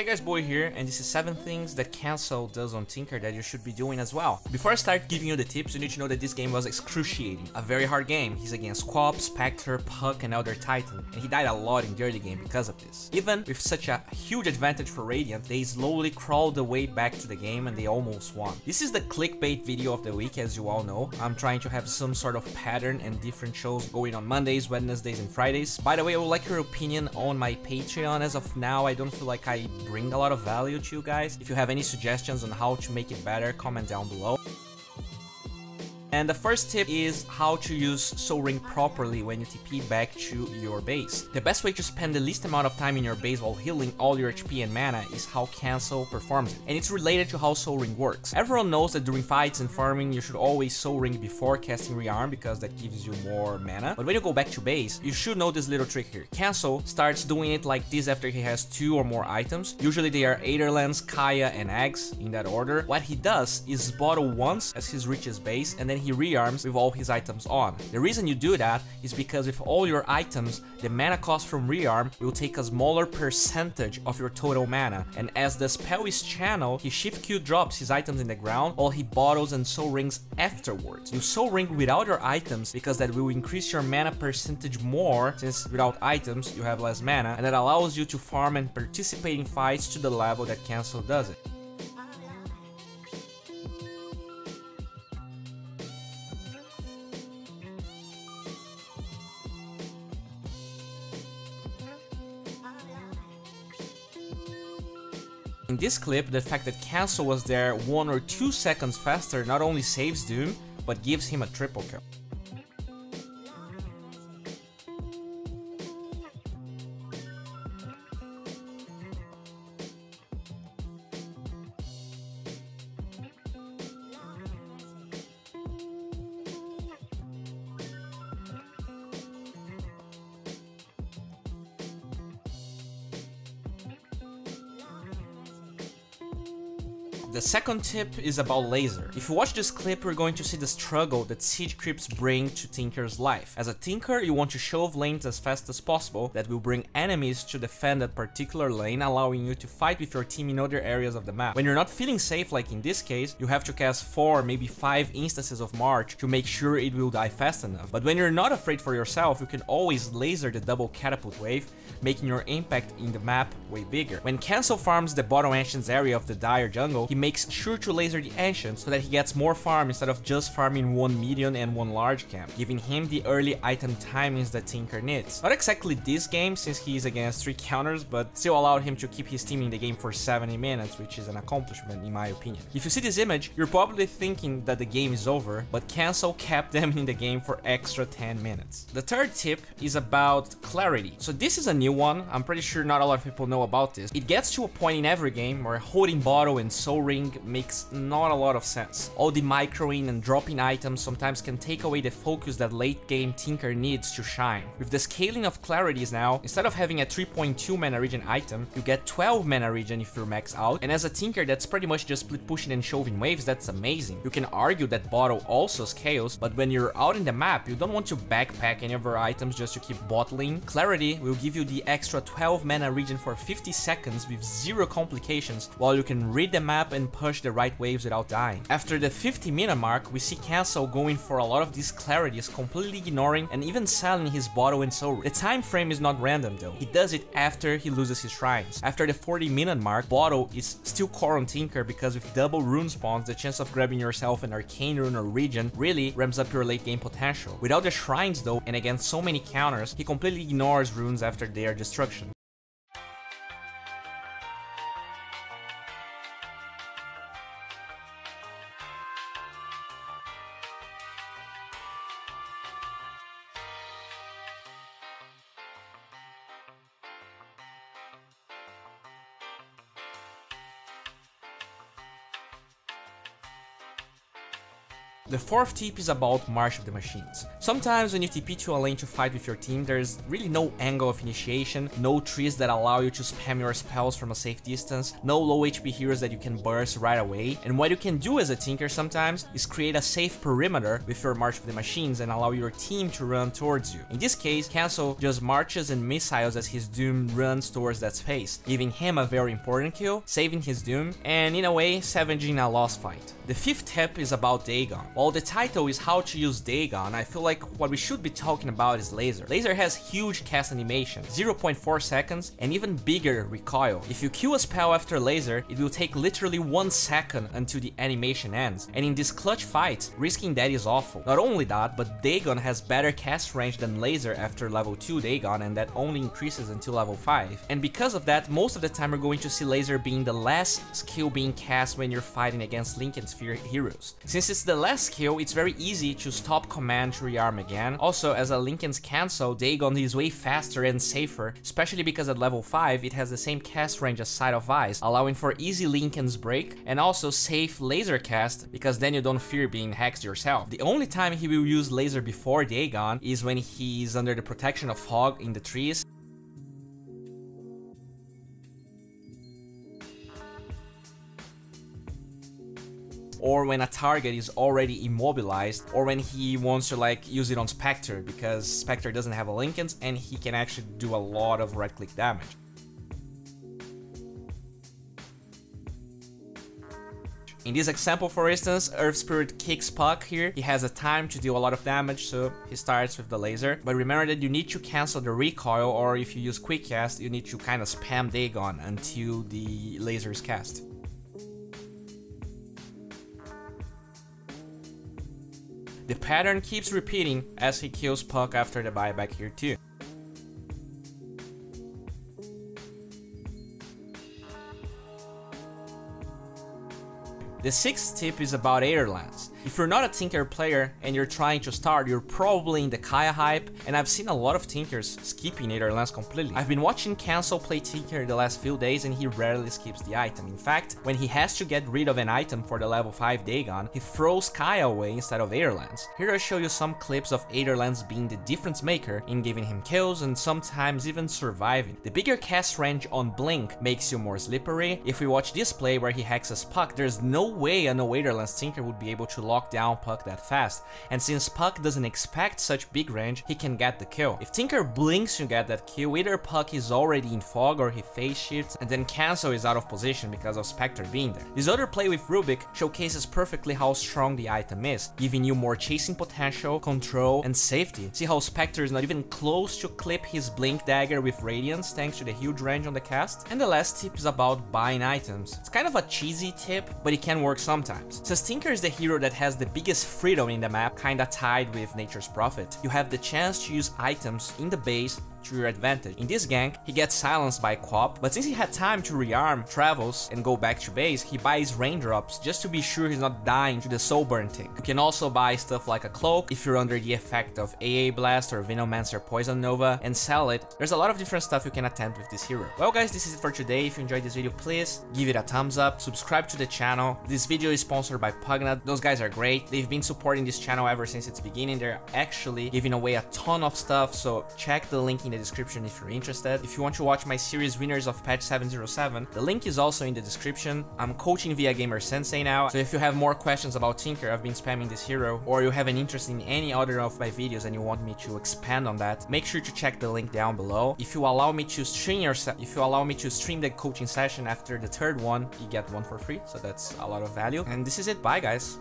Hey guys, Boy here, and this is 7 things that Cancel does on Tinker that you should be doing as well. Before I start giving you the tips, you need to know that this game was excruciating. A very hard game. He's against Quap, Spectre, Puck, and Elder Titan, and he died a lot in the early game because of this. Even with such a huge advantage for Radiant, they slowly crawled the way back to the game and they almost won. This is the clickbait video of the week, as you all know. I'm trying to have some sort of pattern and different shows going on Mondays, Wednesdays, and Fridays. By the way, I would like your opinion on my Patreon. As of now, I don't feel like I bring a lot of value to you guys. If you have any suggestions on how to make it better, comment down below. And the first tip is how to use Soul Ring properly when you TP back to your base. The best way to spend the least amount of time in your base while healing all your HP and mana is how Cancel performs it. And it's related to how Soul Ring works. Everyone knows that during fights and farming, you should always Soul Ring before casting Rearm because that gives you more mana. But when you go back to base, you should know this little trick here. Cancel starts doing it like this after he has 2 or more items. Usually they are Aetherlands, Kaya, and Eggs in that order. What he does is bottle once as he reaches base, and then he rearms with all his items on. The reason you do that is because with all your items, the mana cost from rearm will take a smaller percentage of your total mana, and as the spell is channeled, he shift Q drops his items in the ground while he bottles and soul rings afterwards. You soul ring without your items because that will increase your mana percentage more, since without items you have less mana, and that allows you to farm and participate in fights to the level that Cancel does it. In this clip, the fact that Cancel was there 1 or 2 seconds faster not only saves Doom, but gives him a triple kill. The second tip is about Slahser. If you watch this clip, you're going to see the struggle that siege creeps bring to Tinker's life. As a Tinker, you want to shove lanes as fast as possible that will bring enemies to defend that particular lane, allowing you to fight with your team in other areas of the map. When you're not feeling safe, like in this case, you have to cast 4, maybe 5 instances of March to make sure it will die fast enough. But when you're not afraid for yourself, you can always Slahser the double catapult wave, making your impact in the map way bigger. When Cancel farms the bottom Ancients area of the Dire jungle, he makes sure to Slahser the Ancients so that he gets more farm instead of just farming 1 medium and 1 large camp, giving him the early item timings that Tinker needs. Not exactly this game since he is against 3 counters, but still allowed him to keep his team in the game for 70 minutes, which is an accomplishment in my opinion. If you see this image, you're probably thinking that the game is over, but Cancel kept them in the game for extra 10 minutes. The third tip is about clarity. So this is a new one. I'm pretty sure not a lot of people know about this. It gets to a point in every game where holding bottle and soul ring makes not a lot of sense. All the microing and dropping items sometimes can take away the focus that late game Tinker needs to shine. With the scaling of clarities now, instead of having a 3.2 mana regen item, you get 12 mana regen if you're max out, and as a Tinker that's pretty much just split pushing and shoving waves, that's amazing. You can argue that bottle also scales, but when you're out in the map, you don't want to backpack any of your items just to keep bottling. Clarity will give you the extra 12 mana regen for 50 seconds with 0 complications, while you can read the map and push the right waves without dying. After the 50-minute mark, we see Cancel going for a lot of these clarities, completely ignoring and even selling his bottle and soul ring. The time frame is not random though. He does it after he loses his shrines. After the 40-minute mark, bottle is still core on Tinker because with double rune spawns, the chance of grabbing yourself an arcane rune or regen really ramps up your late game potential. Without the shrines though, and against so many counters, he completely ignores runes after their destruction. The fourth tip is about March of the Machines. Sometimes when you TP to a lane to fight with your team, there's really no angle of initiation, no trees that allow you to spam your spells from a safe distance, no low HP heroes that you can burst right away, and what you can do as a Tinker sometimes is create a safe perimeter with your March of the Machines and allow your team to run towards you. In this case, Cancel just marches and missiles as his Doom runs towards that space, giving him a very important kill, saving his Doom, and in a way, savaging a lost fight. The fifth tip is about Dagon. While the title is how to use Dagon, I feel like what we should be talking about is Slahser. Slahser has huge cast animation, 0.4 seconds, and even bigger recoil. If you kill a spell after Slahser, it will take literally 1 second until the animation ends, and in this clutch fight, risking that is awful. Not only that, but Dagon has better cast range than Slahser after level 2 Dagon, and that only increases until level 5. And because of that, most of the time we're going to see Slahser being the last skill being cast when you're fighting against Link and Sphere heroes. Since it's the last skill, it's very easy to stop command to rearm again. Also, as a Linken's cancel, Dagon is way faster and safer, especially because at level 5 it has the same cast range as Sight of Eyes, allowing for easy Linken's break, and also safe laser cast, because then you don't fear being hexed yourself. The only time he will use Slahser before Dagon is when he's under the protection of Fog in the trees, or when a target is already immobilized, or when he wants to like use it on Spectre, because Spectre doesn't have a Linken's and he can actually do a lot of right click damage. In this example, for instance, Earth Spirit kicks Puck here. He has a time to deal a lot of damage, so he starts with the Slahser. But remember that you need to cancel the recoil, or if you use Quick Cast, you need to kind of spam Dagon until the Slahser is cast. The pattern keeps repeating as he kills Puck after the buyback here too. The sixth tip is about Aetherlands. If you're not a Tinker player and you're trying to start, you're probably in the Kaya hype, and I've seen a lot of Tinkers skipping Aetherlands completely. I've been watching Cancel play Tinker the last few days and he rarely skips the item. In fact, when he has to get rid of an item for the level 5 Dagon, he throws Kaya away instead of Aetherlands. Here I show you some clips of Aetherlands being the difference maker in giving him kills and sometimes even surviving. The bigger cast range on Blink makes you more slippery. If we watch this play where he hexes Puck, there's no way a no Aetherlands Tinker would be able to lock down Puck that fast, and since Puck doesn't expect such big range, he can get the kill. If Tinker blinks to get that kill, either Puck is already in Fog or he phase shifts, and then Cancel is out of position because of Spectre being there. This other play with Rubik showcases perfectly how strong the item is, giving you more chasing potential, control, and safety. See how Spectre is not even close to clip his Blink dagger with Radiance thanks to the huge range on the cast. And the last tip is about buying items. It's kind of a cheesy tip, but it can work sometimes. Since Tinker is the hero that has the biggest freedom in the map, kinda tied with Nature's Prophet, you have the chance to use items in the base to your advantage. In this gank, he gets silenced by Quap, but since he had time to rearm, travels, and go back to base, he buys raindrops just to be sure he's not dying to the soul burn tick. You can also buy stuff like a cloak if you're under the effect of AA Blast or Venomancer Poison Nova and sell it. There's a lot of different stuff you can attempt with this hero. Well guys, this is it for today. If you enjoyed this video, please give it a thumbs up, subscribe to the channel. This video is sponsored by Pvgna. Those guys are great. They've been supporting this channel ever since its beginning. They're actually giving away a ton of stuff, so check the link in the description if you're interested. If you want to watch my series Winners of Patch 707, the link is also in the description. I'm coaching via gamersensei now, so if you have more questions about Tinker, I've been spamming this hero, or you have an interest in any other of my videos and you want me to expand on that, make sure to check the link down below. If you allow me to stream the coaching session after the third one, you get one for free, so that's a lot of value. And this is it. Bye guys.